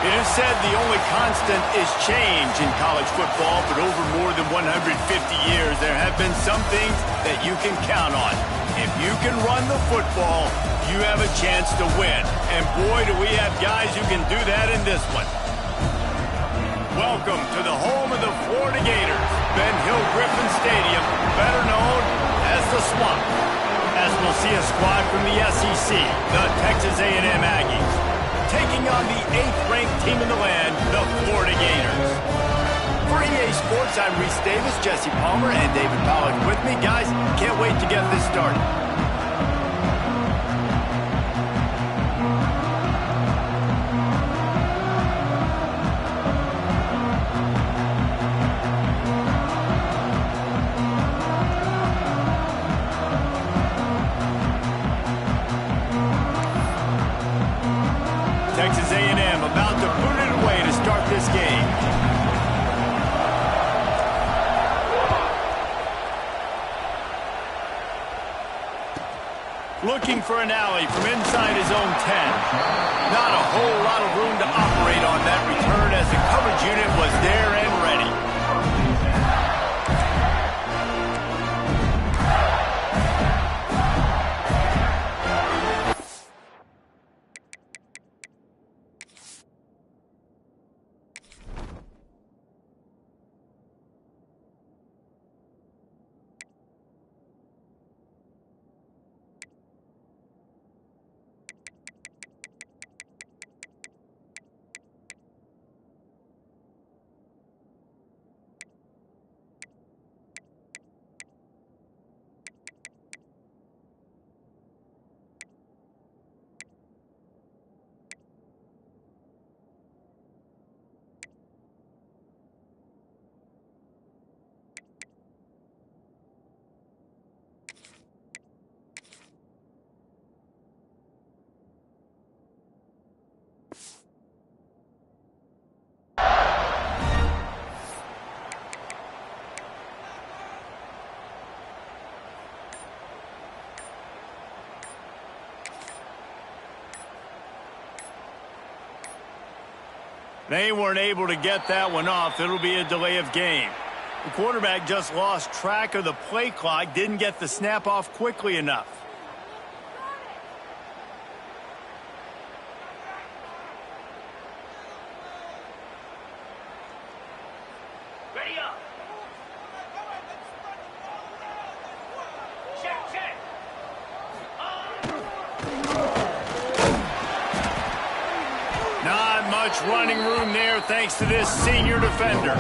It is said the only constant is change in college football, but over more than 150 years, there have been some things that you can count on. If you can run the football, you have a chance to win. And boy, do we have guys who can do that in this one. Welcome to the home of the Florida Gators, Ben Hill Griffin Stadium, better known as the Swamp. As we'll see a squad from the SEC, the Texas A&M Aggies, taking on the 8th-ranked team in the land, the Florida Gators. For EA Sports, I'm Reese Davis, Jesse Palmer, and David Pollack with me. Guys, can't wait to get this started. Texas A&M about to put it away to start this game. Looking for an alley from inside his own 10. Not a whole lot of room to operate on that return as the coverage unit was there and ready. They weren't able to get that one off. It'll be a delay of game. The quarterback just lost track of the play clock, didn't get the snap off quickly enough. Ready up. Check, check. Not much running room there thanks to this senior defender.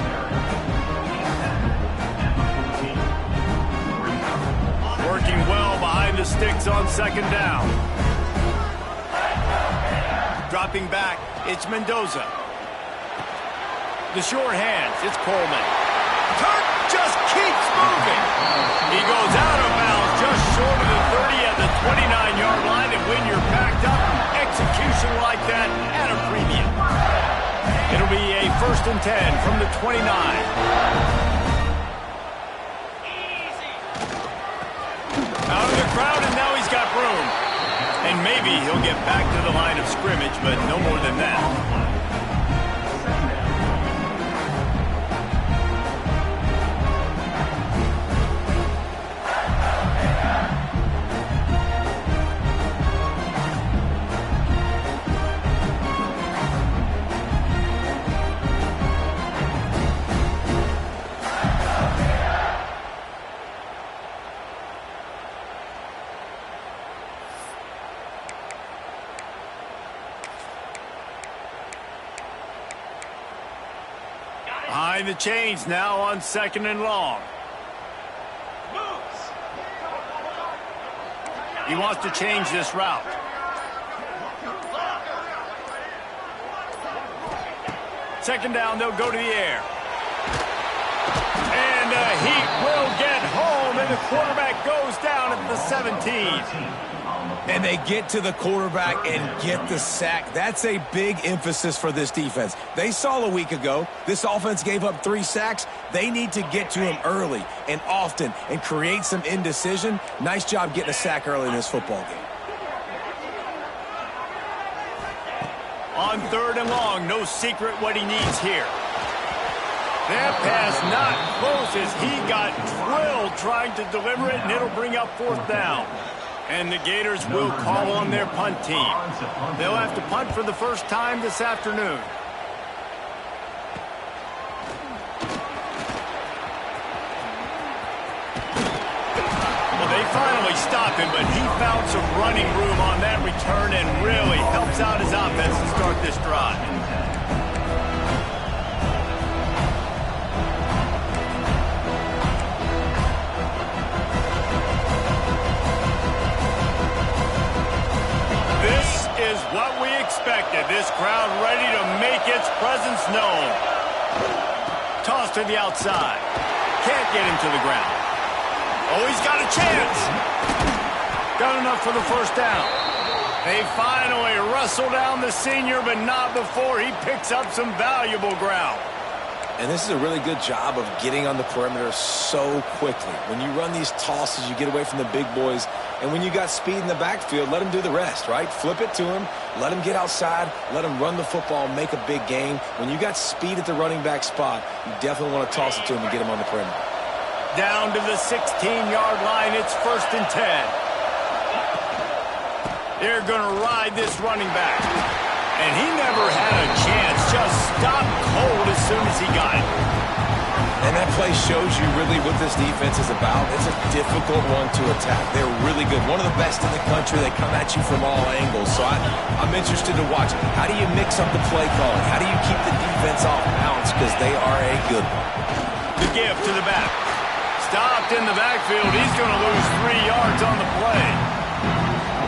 Working well behind the sticks on second down. Dropping back, it's Mendoza. The short hands, it's Coleman. Kirk just keeps moving. He goes out of bounds just short of the 30 at the 29-yard line, and when you're packed up, execution like that at a premium. It'll be a 1st and 10 from the 29. Easy. Out of the crowd, and now he's got room. And maybe he'll get back to the line of scrimmage, but no more than that. Behind the chains now on 2nd and long. Moves. He wants to change this route. Second down, they'll go to the air. And he will get home, and the quarterback goes down at the 17. And they get to the quarterback and get the sack. That's a big emphasis for this defense. They saw a week ago, this offense gave up 3 sacks. They need to get to him early and often and create some indecision. Nice job getting a sack early in this football game. On 3rd and long, no secret what he needs here. That pass not close as he got drilled trying to deliver it, and it'll bring up 4th down. And the Gators will call on their punt team. They'll have to punt for the first time this afternoon. Well, they finally stopped him, but he found some running room on that return and really helps out his offense to start this drive. This is what we expected. This crowd ready to make its presence known. Toss to the outside. Can't get him to the ground. Oh, he's got a chance. Got enough for the first down. They finally wrestle down the senior, but not before he picks up some valuable ground. And this is a really good job of getting on the perimeter so quickly. When you run these tosses, you get away from the big boys. And when you got speed in the backfield, let him do the rest, right? Flip it to him, let him get outside, let him run the football, make a big gain. When you got speed at the running back spot, you definitely want to toss it to him and get him on the perimeter. Down to the 16-yard line, it's 1st and 10. They're going to ride this running back. And he never had a chance, just stopped cold as soon as he got it. And that play shows you really what this defense is about. It's a difficult one to attack. They're really good. One of the best in the country. They come at you from all angles. So I'm interested to watch. How do you mix up the play calling? How do you keep the defense off balance? Because they are a good one. The give to the back. Stopped in the backfield. He's going to lose 3 yards on the play.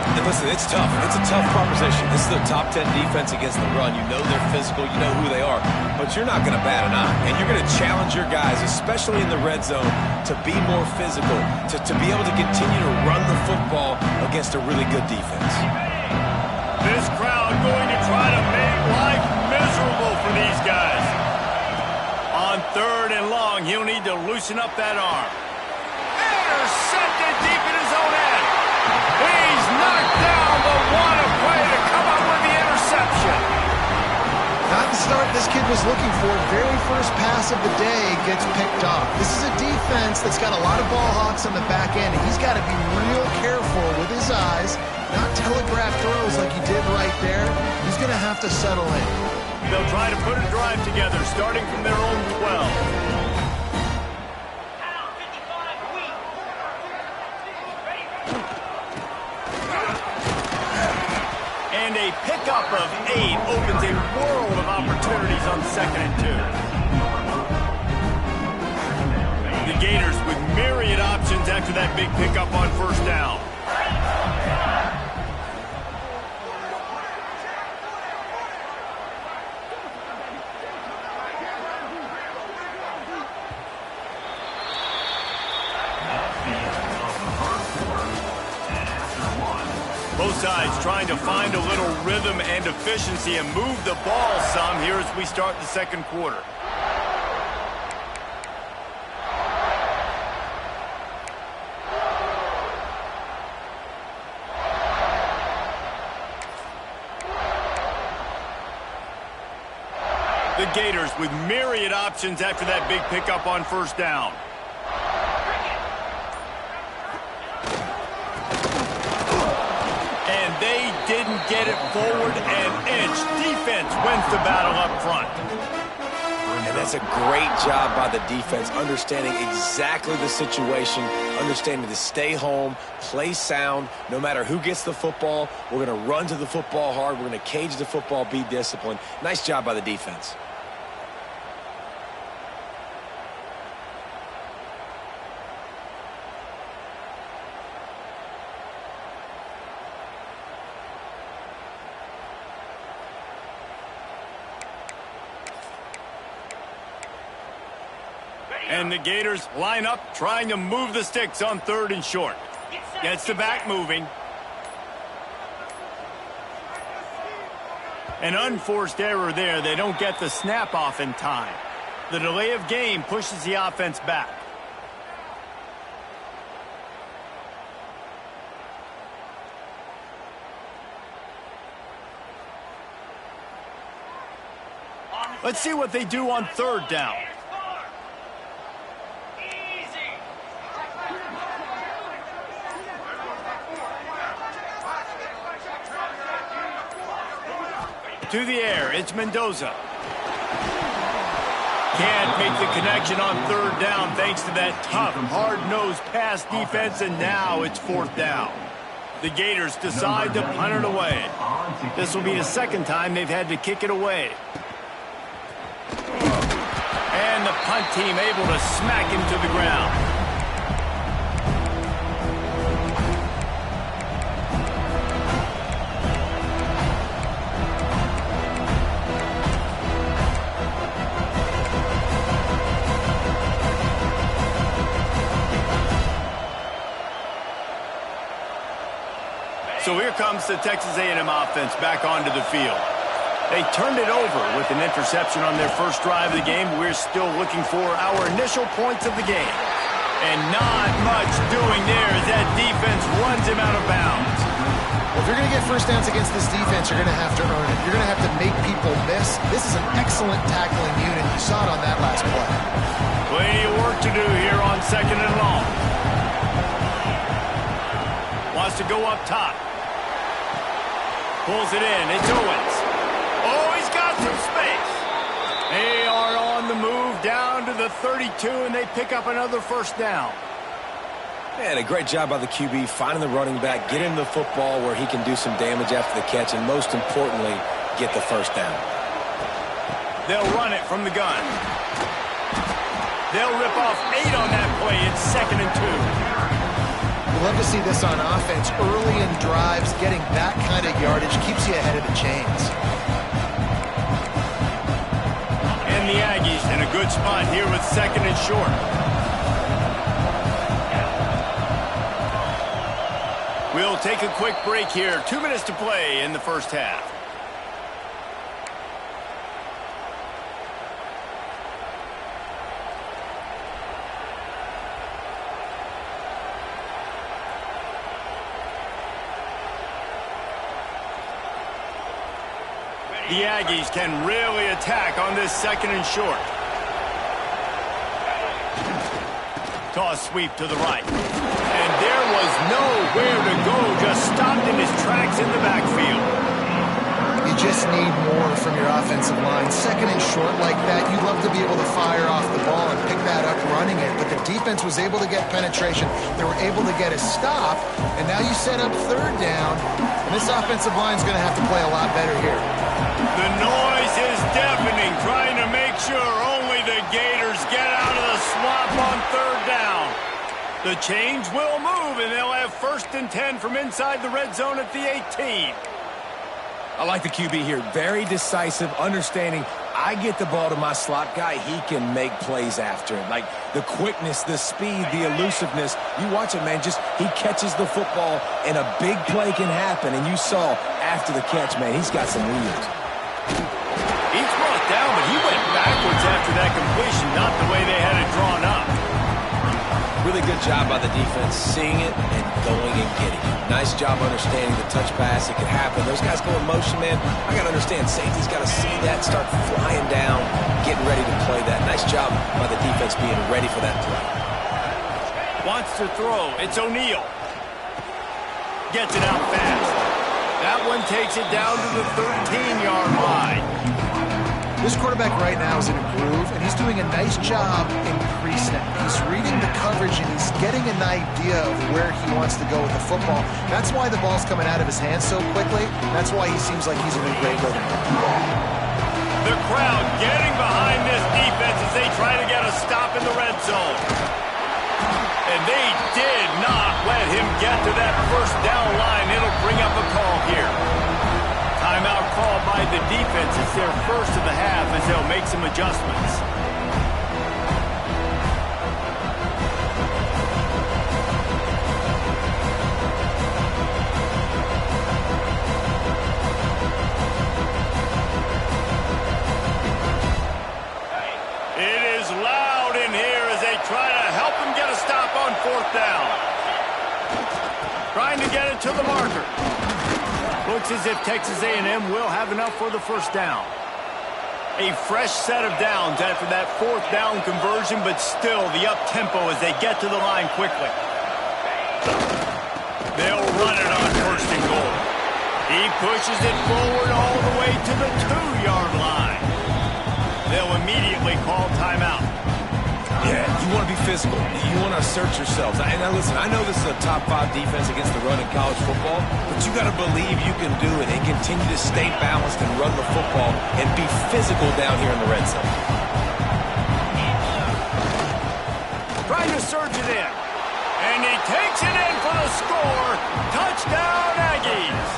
And listen, it's tough. It's a tough proposition. This is the top 10 defense against the run. You know they're physical. You know who they are. But you're not going to bat an eye. And you're going to challenge your guys, especially in the red zone, to be more physical, to be able to continue to run the football against a really good defense. This crowd going to try to make life miserable for these guys. On 3rd and long, he'll need to loosen up that arm. Intercepted deep in his own end. He's knocked down, but what a play to come up with the interception. Not the start this kid was looking for. Very first pass of the day gets picked off. This is a defense that's got a lot of ball hawks on the back end. He's got to be real careful with his eyes, not telegraph throws like he did right there. He's going to have to settle in. They'll try to put a drive together, starting from their own 12. And a pickup of 8 opens a world of opportunities on 2nd and 2. The Gators with myriad options after that big pickup on 1st down. Both sides trying to find a little rhythm and efficiency and move the ball some here as we start the 2nd quarter. The Gators with myriad options after that big pickup on 1st down. They didn't get it forward an inch. Defense wins the battle up front. And that's a great job by the defense, understanding exactly the situation, understanding to stay home, play sound. No matter who gets the football, we're going to run to the football hard. We're going to cage the football, be disciplined. Nice job by the defense. And the Gators line up, trying to move the sticks on 3rd and short. Gets the back moving. An unforced error there. They don't get the snap off in time. The delay of game pushes the offense back. Let's see what they do on third down. Easy. To the air, it's Mendoza. Can't make the connection on third down thanks to that tough, hard-nosed pass defense, and now it's fourth down. The Gators decide to punt it away. This will be the second time they've had to kick it away. And the punt team able to smack him to the ground. So here comes the Texas A&M offense back onto the field. They turned it over with an interception on their first drive of the game. We're still looking for our initial points of the game. And not much doing there as that defense runs him out of bounds. Well, if you're going to get first downs against this defense, you're going to have to earn it. You're going to have to make people miss. This is an excellent tackling unit. You saw it on that last play. Plenty of work to do here on second and long. Wants to go up top. Pulls it in. It's Owens. Oh, he's got some space. They are on the move down to the 32, and they pick up another first down. Man, a great job by the QB finding the running back, get him the football where he can do some damage after the catch, and most importantly, get the first down. They'll run it from the gun. They'll rip off 8 on that play. It's second and 2. We love to see this on offense. Early in drives, getting that kind of yardage keeps you ahead of the chains. And the Aggies in a good spot here with second and short. We'll take a quick break here. 2 minutes to play in the first half. The Aggies can really attack on this second and short. Toss sweep to the right. And there was nowhere to go, just stopped in his tracks in the backfield. You just need more from your offensive line. Second and short like that, you'd love to be able to fire off the ball and pick that up running it. But the defense was able to get penetration. They were able to get a stop. And now you set up third down. And this offensive line is going to have to play a lot better here. The noise is deafening, trying to make sure only the Gators get out of the swamp on third down. The chains will move, and they'll have first and 10 from inside the red zone at the 18. I like the QB here. Very decisive, understanding I get the ball to my slot guy, he can make plays after it. Like the quickness, the speed, the elusiveness. You watch it, man, just he catches the football and a big play can happen. And you saw after the catch, man, he's got some wheels. He's brought down, but he went backwards after that completion, not the way they had it drawn up. Really good job by the defense, seeing it and going and getting it. Nice job understanding the touch pass. It could happen. Those guys go in motion, man. I got to understand, safety's got to see that, start flying down, getting ready to play that. Nice job by the defense being ready for that play. Wants to throw. It's O'Neal. Gets it out fast. That one takes it down to the 13-yard line. This quarterback right now is in a groove, and he's doing a nice job in pre-snap. He's reading the coverage, and he's getting an idea of where he wants to go with the football. That's why the ball's coming out of his hands so quickly. That's why he seems like he's in a great rhythm. The crowd getting behind this defense as they try to get a stop in the red zone. And they did not let him get to that first down line. It'll bring up a call here. Timeout called by the defense. It's their first of the half as they'll make some adjustments. It is loud in here as they try to help him get a stop on fourth down. Trying to get it to the marker. Looks as if Texas A&M will have enough for the first down. A fresh set of downs after that fourth down conversion, but still the up-tempo as they get to the line quickly. They'll run it on first and goal. He pushes it forward all the way to the 2-yard line. They'll immediately call timeout. Yeah, you want to be physical. You want to assert yourselves. And now listen, I know this is a top 5 defense against the run in college football, but you got to believe you can do it and continue to stay balanced and run the football and be physical down here in the red zone. Trying to surge it in. And he takes it in for the score. Touchdown, Aggies.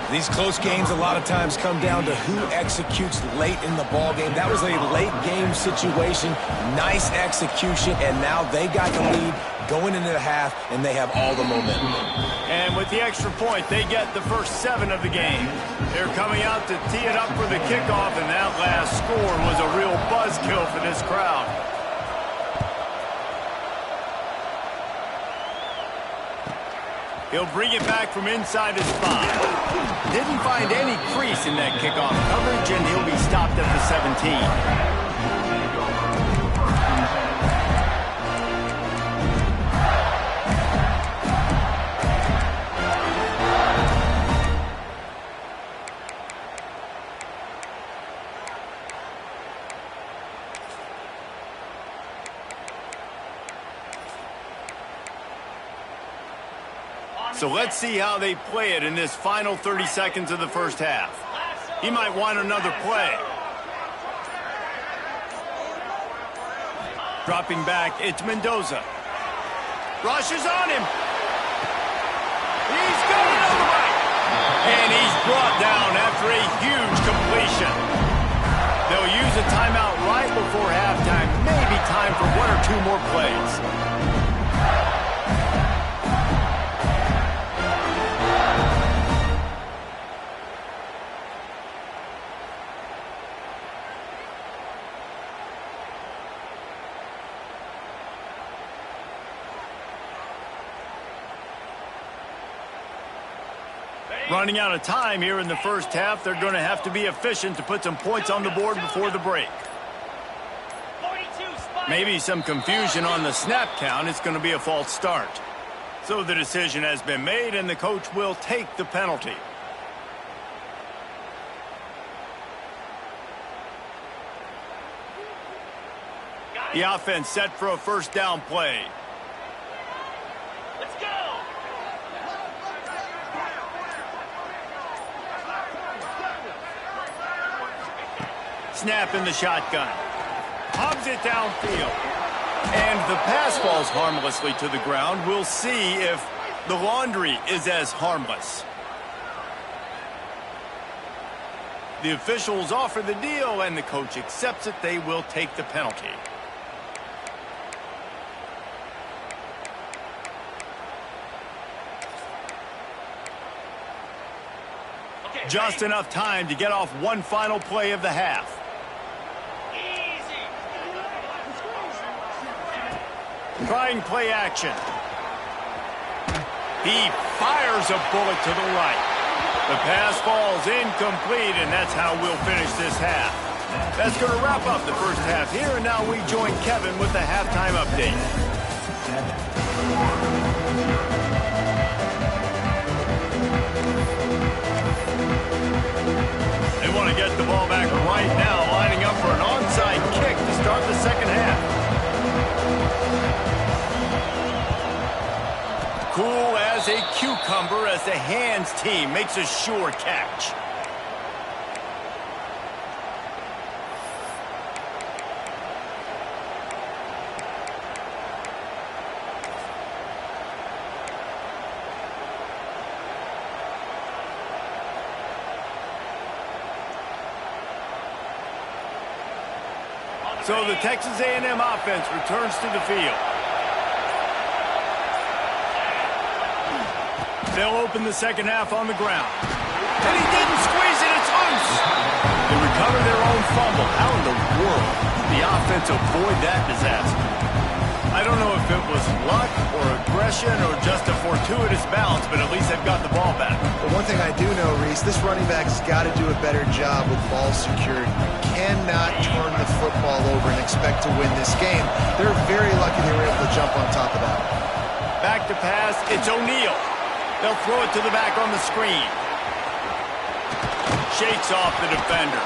These close games a lot of times come down to who executes late in the ball game. That was a late game situation, nice execution, and now they got the lead going into the half, and they have all the momentum. And with the extra point, they get the first 7 of the game. They're coming out to tee it up for the kickoff, and that last score was a real buzzkill for this crowd. He'll bring it back from inside his 5. Didn't find any crease in that kickoff coverage, and he'll be stopped at the 17. So let's see how they play it in this final 30 seconds of the first half. He might want another play. Dropping back, it's Mendoza. Rushes on him. He's got it on the right. And he's brought down after a huge completion. They'll use a timeout right before halftime. Maybe time for 1 or 2 more plays. Running out of time here in the first half. They're going to have to be efficient to put some points on the board before the break. Maybe some confusion on the snap count. It's going to be a false start. So the decision has been made, and the coach will take the penalty. The offense set for a first down play. Let's go! Snap in the shotgun. Hogs it downfield. And the pass falls harmlessly to the ground. We'll see if the laundry is as harmless. The officials offer the deal, and the coach accepts it. They will take the penalty. Just enough time to get off one final play of the half. Trying play action. He fires a bullet to the right. The pass falls incomplete, and that's how we'll finish this half. That's going to wrap up the first half here, and now we join Kevin with the halftime update. They want to get the ball back right now, lining up for an onside kick to start the second half. Cool as a cucumber as the hands team makes a sure catch. So the Texas A&M offense returns to the field. They'll open the second half on the ground. And he didn't squeeze it, it's loose. They recover their own fumble. How in the world did the offense avoid that disaster? I don't know if it was luck or aggression or just a fortuitous bounce, but at least they've got the ball back. But one thing I do know, Reese, this running back has got to do a better job with ball security. You cannot turn the football over and expect to win this game. They're very lucky they were able to jump on top of that. Back to pass, it's O'Neal. They'll throw it to the back on the screen. Shakes off the defender.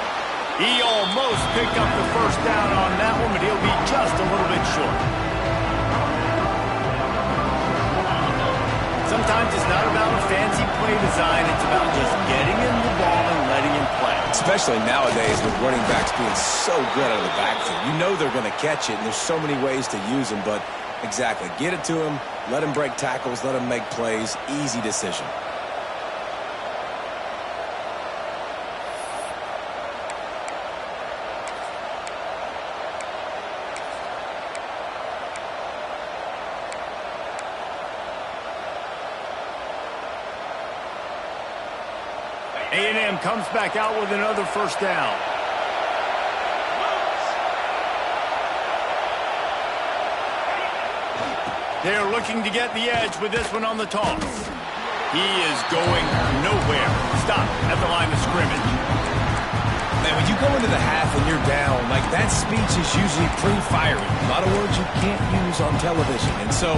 He almost picked up the first down on that one, but he'll be just a little bit short. Sometimes it's not about a fancy play design. It's about just getting him the ball and letting him play. Especially nowadays with running backs being so good out of the backfield. You know they're going to catch it, and there's so many ways to use them. But exactly, get it to him, let him break tackles, let him make plays. Easy decision. A&M comes back out with another first down. They're looking to get the edge with this one on the toss. He is going nowhere. Stop at the line of scrimmage. Man, when you go into the half and you're down, like that speech is usually pretty fiery. A lot of words you can't use on television. And so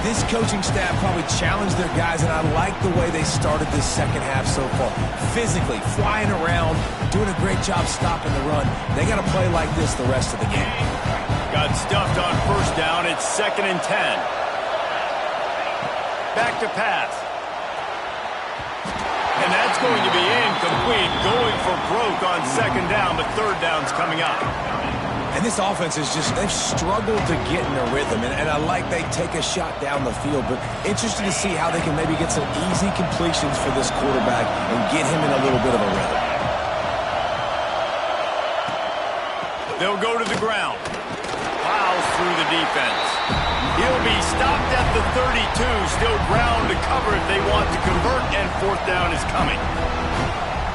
this coaching staff probably challenged their guys, and I like the way they started this second half so far. Physically, flying around, doing a great job stopping the run. They got to play like this the rest of the game. Got stuffed on first down. It's 2nd and 10. Back to pass. And that's going to be incomplete. Going for broke on 2nd down, but 3rd down's coming up. And this offense is just, they've struggled to get in a rhythm. And I like they take a shot down the field, but interested to see how they can maybe get some easy completions for this quarterback and get him in a little bit of a rhythm. They'll go to the ground. Plows through the defense. He'll be stopped at the 32. Still ground to cover if they want to convert, and 4th down is coming.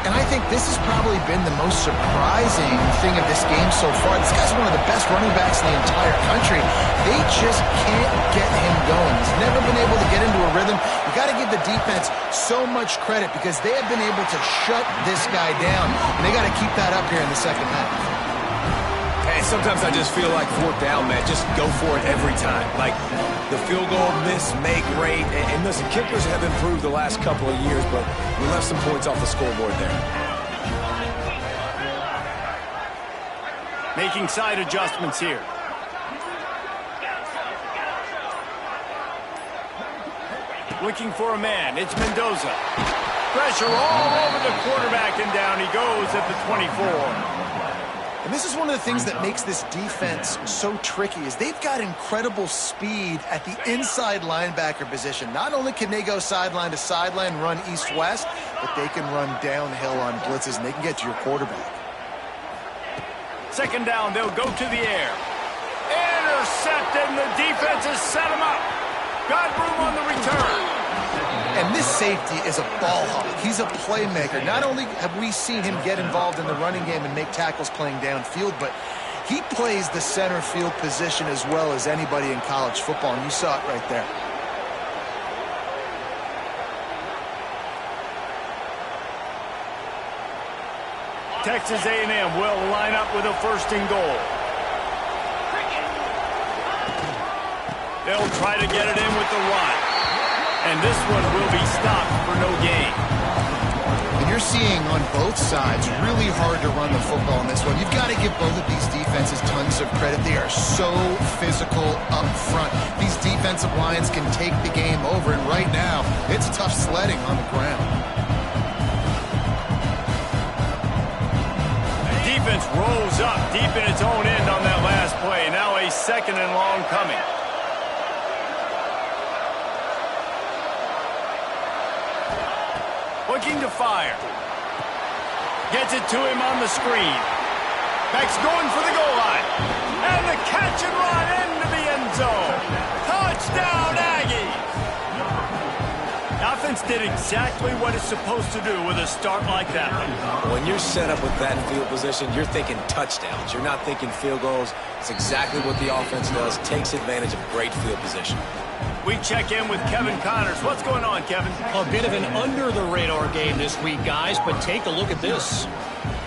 And I think this has probably been the most surprising thing of this game so far. This guy's one of the best running backs in the entire country. They just can't get him going. He's never been able to get into a rhythm. You got to give the defense so much credit because they have been able to shut this guy down, and they got to keep that up here in the second half. Hey, sometimes I just feel like 4th down, man. Just go for it every time. Like the field goal miss, make rate. And listen, kickers have improved the last couple of years, but we left some points off the scoreboard there. Making side adjustments here. Looking for a man. It's Mendoza. Pressure all over the quarterback, and down he goes at the 24. And this is one of the things that makes this defense so tricky is they've got incredible speed at the inside linebacker position. Not only can they go sideline to sideline, run east-west, but they can run downhill on blitzes, and they can get to your quarterback. 2nd down, they'll go to the air. Intercepted, and the defense has set him up. Got room on the return. And this safety is a ball hawk. He's a playmaker. Not only have we seen him get involved in the running game and make tackles playing downfield, but he plays the center field position as well as anybody in college football, and you saw it right there. Texas A&M will line up with a 1st and goal. They'll try to get it in with the run. And this one will be stopped for no gain. And you're seeing on both sides really hard to run the football in this one. You've got to give both of these defenses tons of credit. They are so physical up front. These defensive lines can take the game over, and right now, it's tough sledding on the ground. The defense rolls up deep in its own end on that last play. Now a 2nd and long coming. Looking to fire. Gets it to him on the screen. Back's going for the goal line. And the catch and run into the end zone. Touchdown, Aggies. Nothing offense did exactly what it's supposed to do with a start like that. When you're set up with that field position, you're thinking touchdowns. You're not thinking field goals. It's exactly what the offense does. Takes advantage of great field position. We check in with Kevin Connors. What's going on, Kevin? A bit of an under-the-radar game this week, guys, but take a look at this.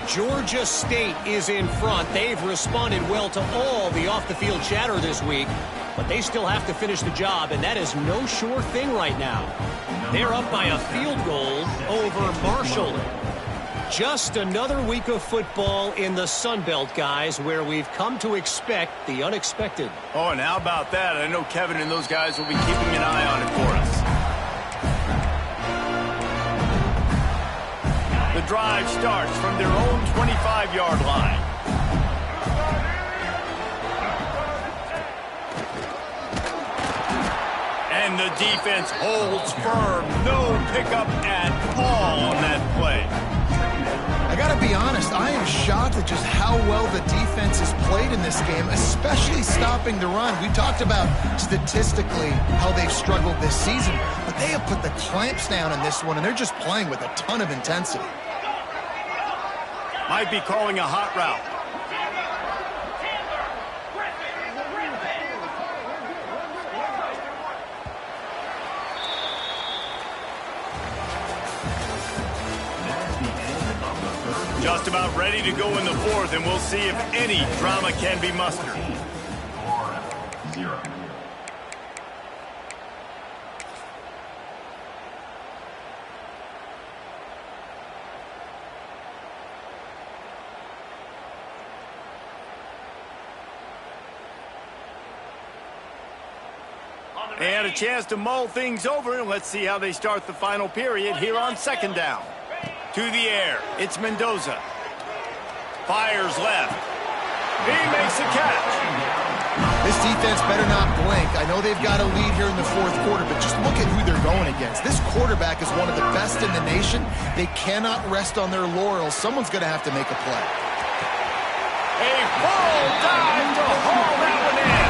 Georgia State is in front. They've responded well to all the off-the-field chatter this week, but they still have to finish the job, and that is no sure thing right now. They're up by a field goal over Marshall. Just another week of football in the Sun Belt, guys, where we've come to expect the unexpected. Oh, and how about that? I know Kevin and those guys will be keeping an eye on it for us. The drive starts from their own 25-yard line. And the defense holds firm. No pickup at all on that play. I got to be honest, I am shocked at just how well the defense has played in this game, especially stopping the run. We talked about statistically how they've struggled this season, but they have put the clamps down in this one, and they're just playing with a ton of intensity. Might be calling a hot route. Just about ready to go in the fourth, and we'll see if any drama can be mustered. 4-0. And a chance to mull things over, and let's see how they start the final period here on second down. To the air, it's Mendoza. Fires left. He makes a catch. This defense better not blink. I know they've got a lead here in the fourth quarter, but just look at who they're going against. This quarterback is one of the best in the nation. They cannot rest on their laurels. Someone's going to have to make a play. A full dive to haul that one in.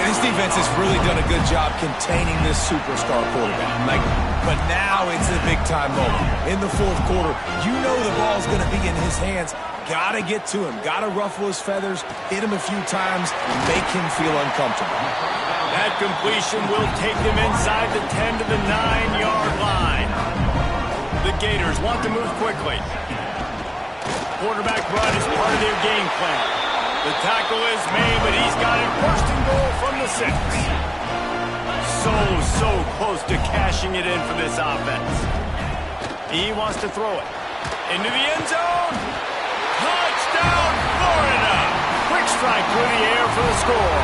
And this defense has really done a good job containing this superstar quarterback. But now it's the big-time moment. In the fourth quarter, you know the ball's going to be in his hands. Got to get to him. Got to ruffle his feathers, hit him a few times, and make him feel uncomfortable. That completion will take them inside the 10 to the 9-yard line. The Gators want to move quickly. Quarterback run is part of their game plan. The tackle is made, but he's got it first and goal from the 6. So close to cashing it in for this offense. He wants to throw it into the end zone. Touchdown, Florida! Quick strike through the air for the score.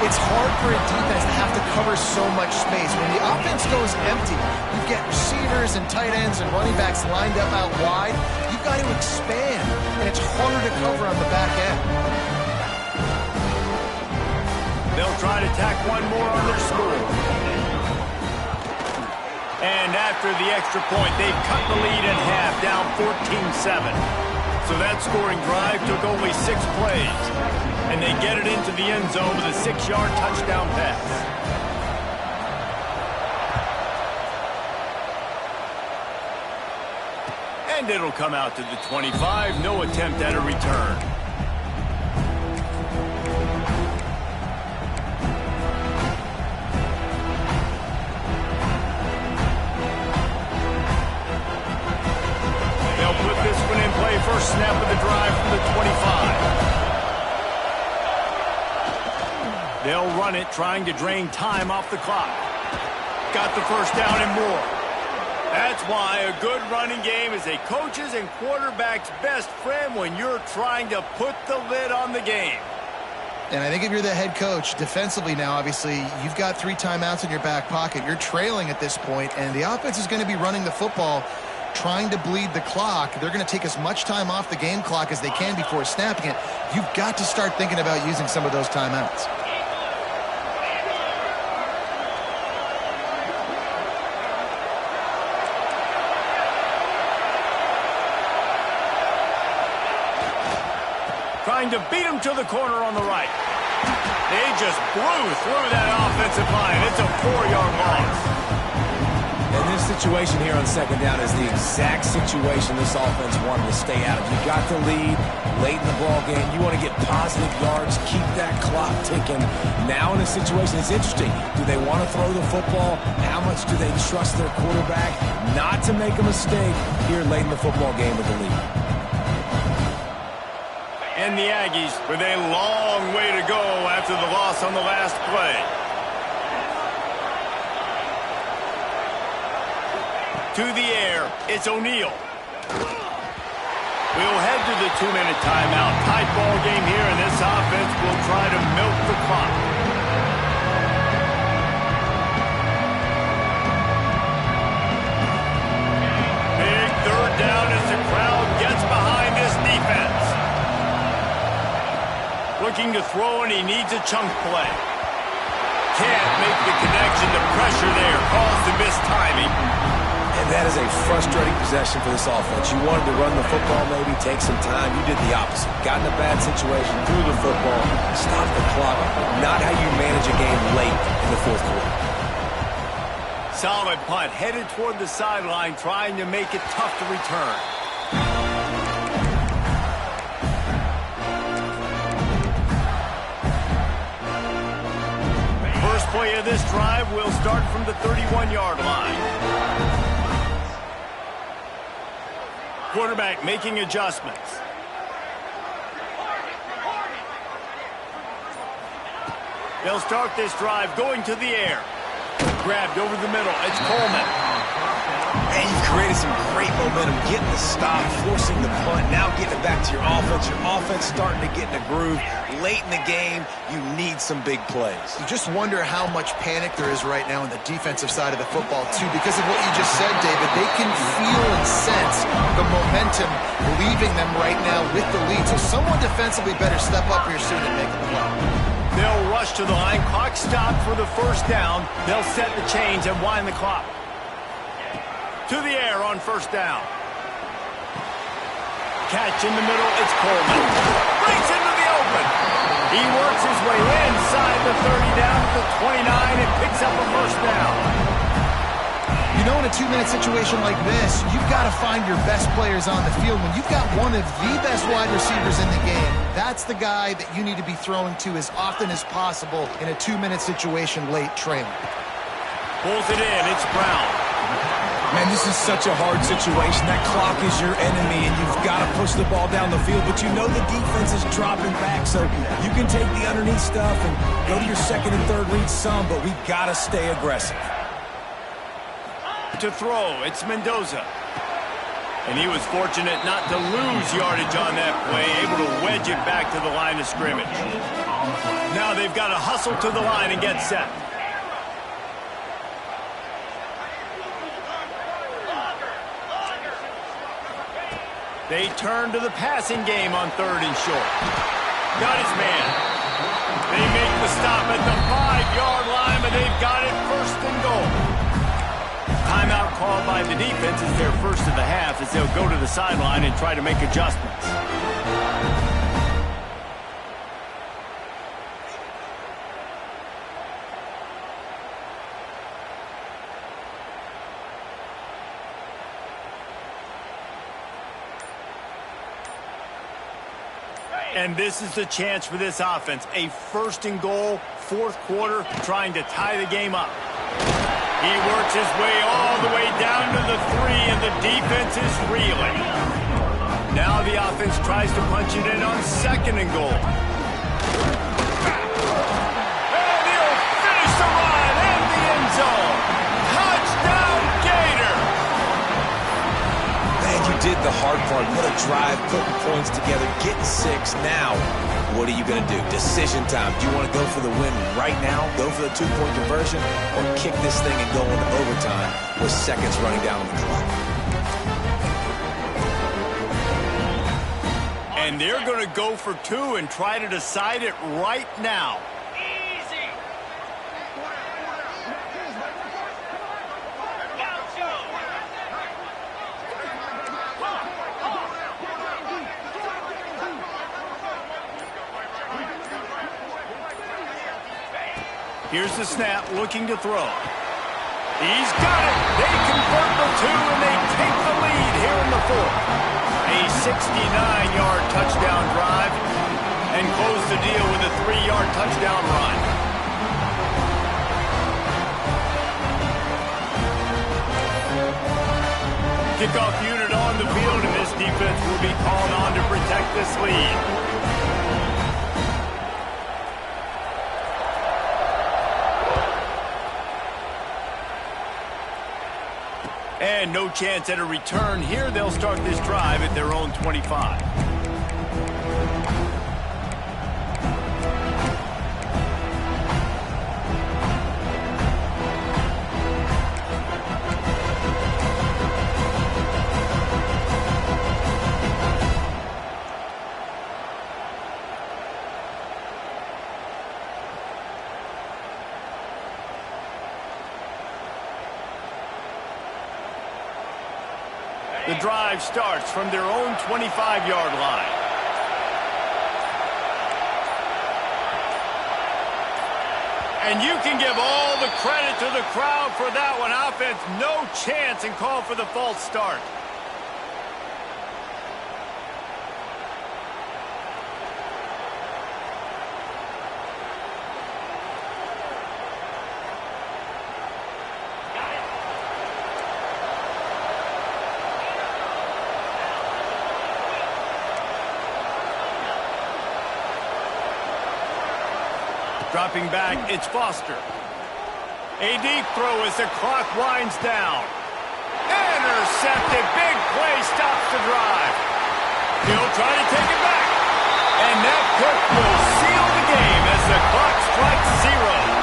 It's hard for a defense to have to cover so much space. When the offense goes empty, you get receivers and tight ends and running backs lined up out wide. You've got to expand, and it's harder to cover on the back end. They'll try to tack one more on their score. And after the extra point, they've cut the lead in half, down 14-7. So that scoring drive took only 6 plays. And they get it into the end zone with a 6-yard touchdown pass. And it'll come out to the 25. No attempt at a return. This one in play, first snap of the drive from the 25. They'll run it, trying to drain time off the clock. Got the first down and more. That's why a good running game is a coach's and quarterback's best friend when you're trying to put the lid on the game. And I think if you're the head coach, defensively now, obviously, you've got 3 timeouts in your back pocket. You're trailing at this point, and the offense is going to be running the football, trying to bleed the clock. They're going to take as much time off the game clock as they can before snapping it. You've got to start thinking about using some of those timeouts. Trying to beat him to the corner on the right. They just blew through that offensive line. It's a 4-yard loss. And this situation here on second down is the exact situation this offense wanted to stay out of. You got the lead late in the ball game. You want to get positive yards, keep that clock ticking. Now in this situation, it's interesting. Do they want to throw the football? How much do they trust their quarterback not to make a mistake here late in the football game with the lead? And the Aggies with a long way to go after the loss on the last play. To the air, it's O'Neal. We'll head to the 2-minute timeout. Tight ball game here, and this offense will try to milk the clock. Big third down as the crowd gets behind this defense. Looking to throw, and he needs a chunk play. Can't make the connection. The pressure there caused the missed timing. And that is a frustrating possession for this offense. You wanted to run the football, maybe take some time. You did the opposite. Got in a bad situation, threw the football, stopped the clock. Not how you manage a game late in the fourth quarter. Solid punt, headed toward the sideline, trying to make it tough to return. First play of this drive will start from the 31-yard line. Quarterback making adjustments. They'll start this drive going to the air. Grabbed over the middle. It's Coleman. And you've created some great momentum, getting the stop, forcing the punt, now getting it back to your offense. Your offense starting to get in a groove. Late in the game, you need some big plays. You just wonder how much panic there is right now on the defensive side of the football, too, because of what you just said, David. They can feel and sense the momentum leaving them right now with the lead. So someone defensively better step up here soon and make a play. They'll rush to the line. Clock stopped for the first down. They'll set the chains and wind the clock. To the air on first down. Catch in the middle. It's Coleman. Breaks into the open. He works his way inside the 30 down to the 29 and picks up a first down. You know, in a 2-minute situation like this, you've got to find your best players on the field. When you've got one of the best wide receivers in the game, that's the guy that you need to be throwing to as often as possible in a 2-minute situation late trailing. Pulls it in. It's Brown. Man, this is such a hard situation. That clock is your enemy, and you've got to push the ball down the field. But you know the defense is dropping back, so you can take the underneath stuff and go to your second and third read some, but we've got to stay aggressive. To throw, it's Mendoza. And he was fortunate not to lose yardage on that play, able to wedge it back to the line of scrimmage. Now they've got to hustle to the line and get set. They turn to the passing game on third and short. Got his man. They make the stop at the 5-yard line, but they've got it first and goal. Timeout called by the defense is their first of the half as they'll go to the sideline and try to make adjustments. And this is the chance for this offense. A first and goal, fourth quarter, trying to tie the game up. He works his way all the way down to the 3, and the defense is reeling. Now the offense tries to punch it in on second and goal. And he'll finish the run in the end zone. Touchdown, Gator! Man, you did the hard part. What a drive, putting points together, getting 6. Now, what are you going to do? Decision time. Do you want to go for the win right now, go for the 2-point conversion, or kick this thing and go into overtime with seconds running down on the clock? And they're going to go for 2 and try to decide it right now. Easy. Gotcha. Here's the snap, looking to throw. He's got it. They convert the 2, and they take the lead here in the 4th. A 69-yard touchdown drive, and close the deal with a 3-yard touchdown run. Kickoff unit on the field, and this defense will be called on to protect this lead. And no chance at a return here. They'll start this drive at their own 25. The drive starts from their own 25-yard line. And you can give all the credit to the crowd for that one. Offense, no chance, and call for the false start. Dropping back, it's Foster. A deep throw as the clock winds down. Intercepted. Big play stops the drive. He'll try to take it back. And that kick will seal the game as the clock strikes 0.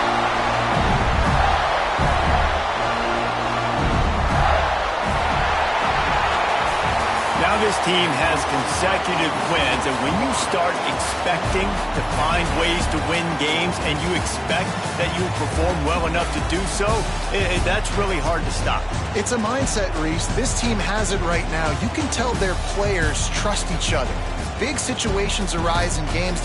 Now this team has consecutive wins, and when you start expecting to find ways to win games and you expect that you will perform well enough to do so, that's really hard to stop. It's a mindset, Reese. This team has it right now. You can tell their players trust each other. Big situations arise in games.